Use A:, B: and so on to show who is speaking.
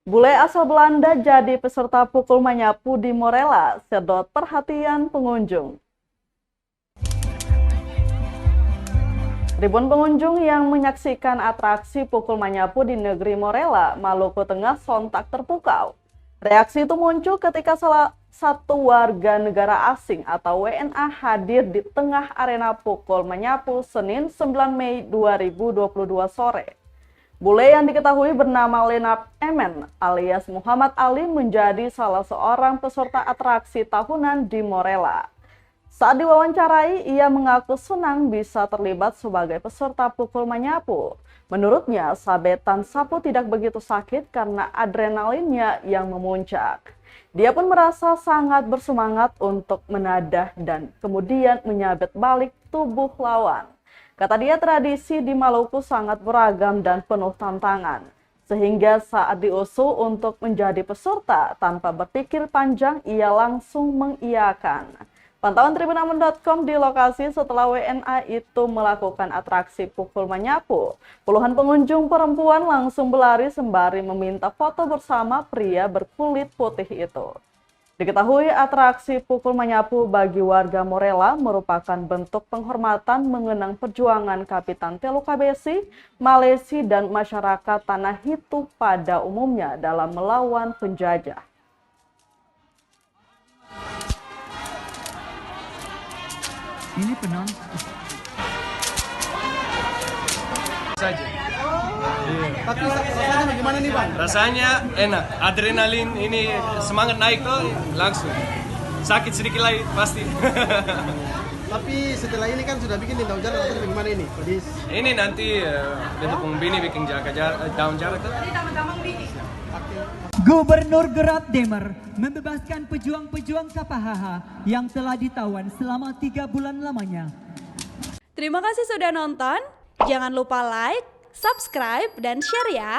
A: Bule asal Belanda jadi peserta pukul manyapu di Morella, sedot perhatian pengunjung. Ribuan pengunjung yang menyaksikan atraksi pukul manyapu di negeri Morella, Maluku Tengah sontak terpukau. Reaksi itu muncul ketika salah satu warga negara asing atau WNA hadir di tengah arena pukul manyapu Senin 9 Mei 2022 sore. Bule yang diketahui bernama Lenap Emen alias Muhammad Ali menjadi salah seorang peserta atraksi tahunan di Morella. Saat diwawancarai, ia mengaku senang bisa terlibat sebagai peserta pukul manyapu. Menurutnya, sabetan sapu tidak begitu sakit karena adrenalinnya yang memuncak. Dia pun merasa sangat bersemangat untuk menadah dan kemudian menyabet balik tubuh lawan. Kata dia, tradisi di Maluku sangat beragam dan penuh tantangan. Sehingga saat diusul untuk menjadi peserta, tanpa berpikir panjang, ia langsung mengiyakan. Pantauan Tribunamon.com di lokasi setelah WNA itu melakukan atraksi pukul manyapu. Puluhan pengunjung perempuan langsung berlari sembari meminta foto bersama pria berkulit putih itu. Diketahui atraksi pukul manyapu bagi warga Morella merupakan bentuk penghormatan mengenang perjuangan Kapitan Telu Kabesi, Malesi, dan masyarakat Tanah Hitu pada umumnya dalam melawan penjajah.
B: Ini penonton
C: saja.
D: Tapi rasanya bagaimana nih Bang?
C: Rasanya enak, adrenalin ini semangat naik tuh langsung. Sakit sedikit lagi pasti.
D: Tapi setelah ini kan sudah bikin daun jarak, rasanya bagaimana ini? Pedis.
C: Ini nanti bentuk bini bikin daun jarak tuh.
B: Gubernur Gerat Demer membebaskan pejuang-pejuang KPHH yang telah ditawan selama 3 bulan lamanya.
E: Terima kasih sudah nonton. Jangan lupa like, subscribe, dan share ya.